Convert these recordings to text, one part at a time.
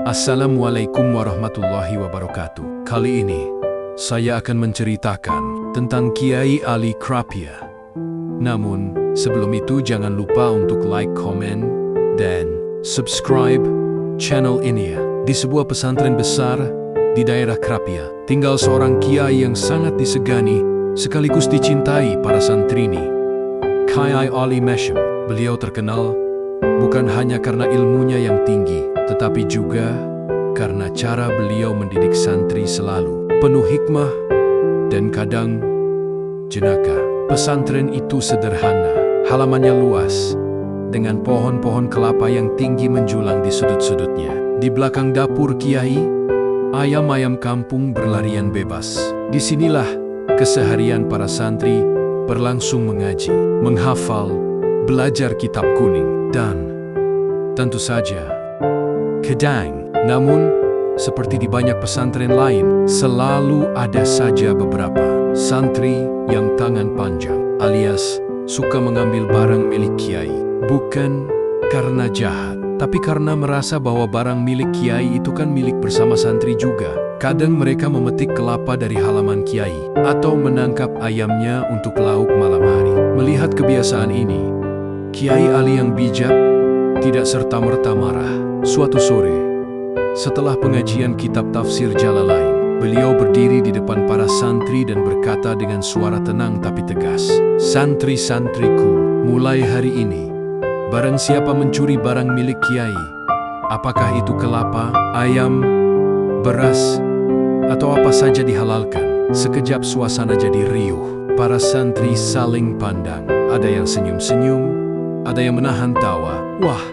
Assalamualaikum warahmatullahi wabarakatuh. Kali ini, saya akan menceritakan tentang Kiai Ali Krapia. Namun, sebelum itu jangan lupa untuk like, komen, dan subscribe channel ini ya. Di sebuah pesantren besar di daerah Krapia, tinggal seorang kiai yang sangat disegani sekaligus dicintai para santrini. Kiai Ali Meshem. Beliau terkenal bukan hanya karena ilmunya yang tinggi, tetapi juga karena cara beliau mendidik santri selalu penuh hikmah dan kadang jenaka. Pesantren itu sederhana, halamannya luas, dengan pohon-pohon kelapa yang tinggi menjulang di sudut-sudutnya. Di belakang dapur kiai, ayam-ayam kampung berlarian bebas. Disinilah keseharian para santri berlangsung mengaji, menghafal, belajar kitab kuning, dan tentu saja kedang. Namun, seperti di banyak pesantren lain, selalu ada saja beberapa santri yang tangan panjang, alias suka mengambil barang milik kiai. Bukan karena jahat, tapi karena merasa bahwa barang milik kiai itu kan milik bersama santri juga. Kadang mereka memetik kelapa dari halaman kiai, atau menangkap ayamnya untuk lauk malam hari. Melihat kebiasaan ini, Kiai Ali yang bijak tidak serta-merta marah. Suatu sore, setelah pengajian kitab tafsir Jalalain, beliau berdiri di depan para santri dan berkata dengan suara tenang tapi tegas, "Santri-santriku, mulai hari ini, barang siapa mencuri barang milik kiai, apakah itu kelapa, ayam, beras, atau apa saja dihalalkan." Sekejap suasana jadi riuh. Para santri saling pandang. Ada yang senyum-senyum, ada yang menahan tawa. "Wah,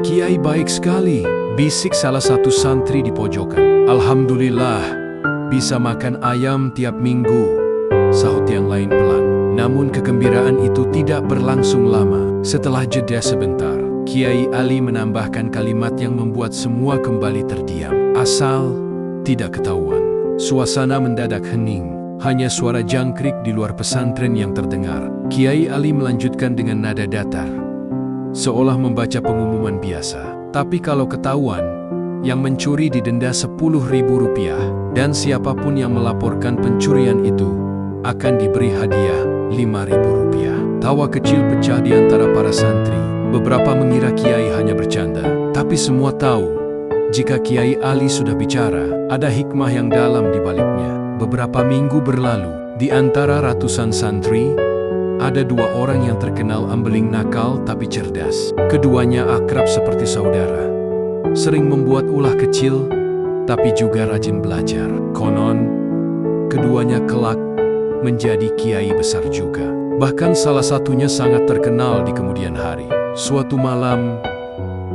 kiai baik sekali," bisik salah satu santri di pojokan. "Alhamdulillah, bisa makan ayam tiap minggu," sahut yang lain pelan. Namun kegembiraan itu tidak berlangsung lama. Setelah jeda sebentar, Kiai Ali menambahkan kalimat yang membuat semua kembali terdiam. "Asal tidak ketahuan." Suasana mendadak hening. Hanya suara jangkrik di luar pesantren yang terdengar. Kiai Ali melanjutkan dengan nada datar, seolah membaca pengumuman biasa. "Tapi kalau ketahuan, yang mencuri didenda Rp10.000, dan siapapun yang melaporkan pencurian itu akan diberi hadiah Rp5.000. Tawa kecil pecah di antara para santri. Beberapa mengira Kiai hanya bercanda, tapi semua tahu, jika Kiai Ali sudah bicara, ada hikmah yang dalam di baliknya. Beberapa minggu berlalu, di antara ratusan santri, ada dua orang yang terkenal ambeling nakal tapi cerdas. Keduanya akrab seperti saudara. Sering membuat ulah kecil, tapi juga rajin belajar. Konon, keduanya kelak menjadi kiai besar juga. Bahkan salah satunya sangat terkenal di kemudian hari. Suatu malam,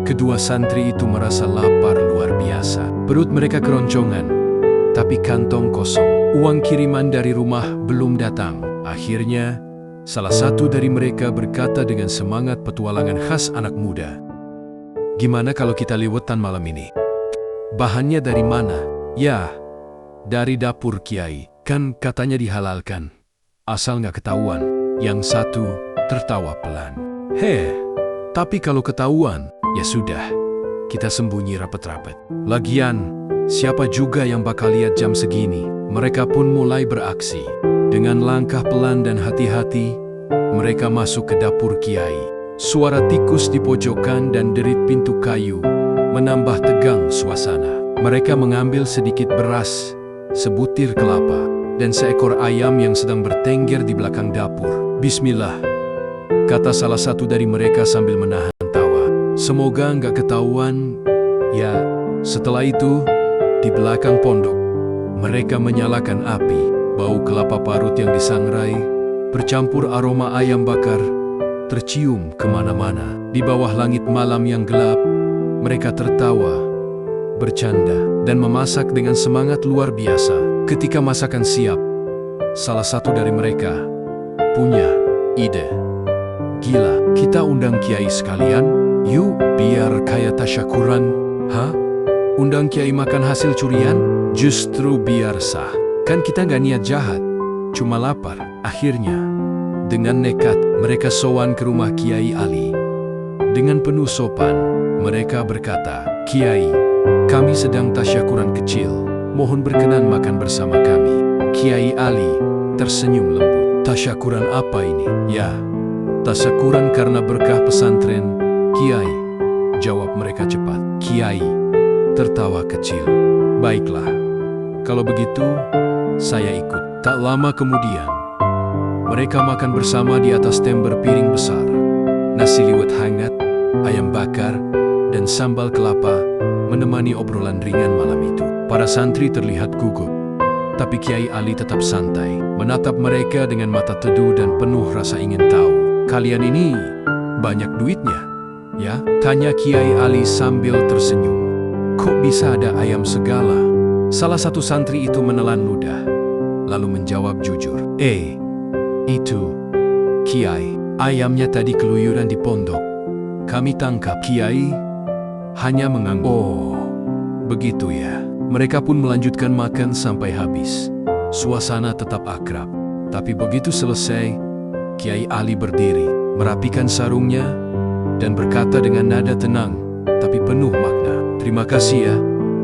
kedua santri itu merasa lapar luar biasa. Perut mereka keroncongan, tapi kantong kosong. Uang kiriman dari rumah belum datang. Akhirnya, salah satu dari mereka berkata dengan semangat petualangan khas anak muda, "Gimana kalau kita liwetan malam ini?" "Bahannya dari mana?" "Ya, dari dapur kiai. Kan katanya dihalalkan. Asal nggak ketahuan." Yang satu tertawa pelan. Tapi kalau ketahuan, ya sudah, kita sembunyi rapet-rapet. Lagian, siapa juga yang bakal lihat jam segini?" Mereka pun mulai beraksi. Dengan langkah pelan dan hati-hati, mereka masuk ke dapur kiai. Suara tikus di pojokan dan derit pintu kayu menambah tegang suasana. Mereka mengambil sedikit beras, sebutir kelapa, dan seekor ayam yang sedang bertengger di belakang dapur. "Bismillah," kata salah satu dari mereka sambil menahan tawa. "Semoga nggak ketahuan." Ya, setelah itu, di belakang pondok, mereka menyalakan api. Bau kelapa parut yang disangrai, bercampur aroma ayam bakar, tercium kemana-mana. Di bawah langit malam yang gelap, mereka tertawa, bercanda, dan memasak dengan semangat luar biasa. Ketika masakan siap, salah satu dari mereka punya ide. "Gila, kita undang kiai sekalian, yuk, biar kayak tasyakuran." "Hah? Undang kiai makan hasil curian?" "Justru biar sah. Kan kita nggak niat jahat, cuma lapar." Akhirnya, dengan nekat, mereka sowan ke rumah Kiai Ali. Dengan penuh sopan, mereka berkata, "Kiai, Kami sedang tasyakuran kecil. Mohon berkenan makan bersama kami. Kiai Ali tersenyum lembut. Tasyakuran apa ini? Ya, tasyakuran karena berkah pesantren, Kiai, jawab mereka cepat. Kiai tertawa kecil. Baiklah, kalau begitu saya ikut. Tak lama kemudian, mereka makan bersama di atas tembok piring besar. Nasi liwet hangat, ayam bakar, dan sambal kelapa menemani obrolan ringan malam itu. Para santri terlihat gugup, tapi Kiai Ali tetap santai, menatap mereka dengan mata teduh dan penuh rasa ingin tahu. Kalian ini banyak duitnya, ya? Tanya Kiai Ali sambil tersenyum. Kok bisa ada ayam segala? Salah satu santri itu menelan ludah, lalu menjawab jujur. Itu, Kiai, ayamnya tadi keluyuran di pondok. Kami tangkap. Kiai hanya mengangguk. Oh, begitu ya. Mereka pun melanjutkan makan sampai habis. Suasana tetap akrab. Tapi begitu selesai, Kiai Ali berdiri, merapikan sarungnya, dan berkata dengan nada tenang, tapi penuh makna. Terima kasih ya,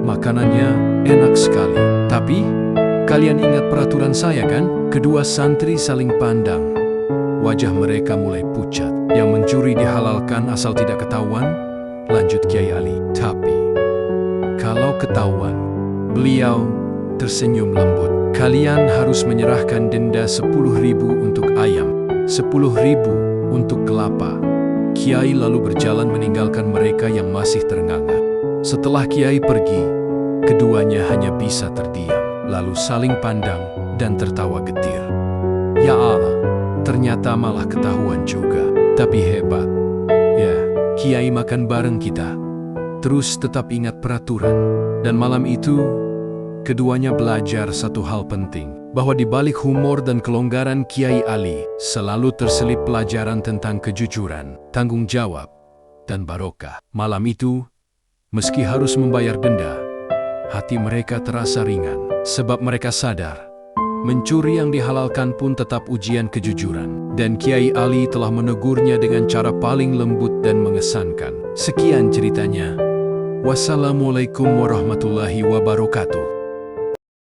makanannya enak sekali. Tapi, kalian ingat peraturan saya kan? Kedua santri saling pandang. Wajah mereka mulai pucat. Yang mencuri dihalalkan asal tidak ketahuan, lanjut Kiai Ali. Tapi, kalau ketahuan, beliau tersenyum lembut. Kalian harus menyerahkan denda 10.000 untuk ayam, 10.000 untuk kelapa. Kiai lalu berjalan meninggalkan mereka yang masih ternganga. Setelah Kiai pergi, keduanya hanya bisa terdiam, lalu saling pandang dan tertawa getir. Ya Allah, ternyata malah ketahuan juga. Tapi hebat. Ya, Kiai makan bareng kita. Terus tetap ingat peraturan. Dan malam itu, keduanya belajar satu hal penting, bahwa di balik humor dan kelonggaran Kiai Ali, selalu terselip pelajaran tentang kejujuran, tanggung jawab, dan barokah. Malam itu, meski harus membayar denda, hati mereka terasa ringan, sebab mereka sadar, mencuri yang dihalalkan pun tetap ujian kejujuran. Dan Kiai Ali telah menegurnya dengan cara paling lembut dan mengesankan. Sekian ceritanya. Wassalamualaikum warahmatullahi wabarakatuh.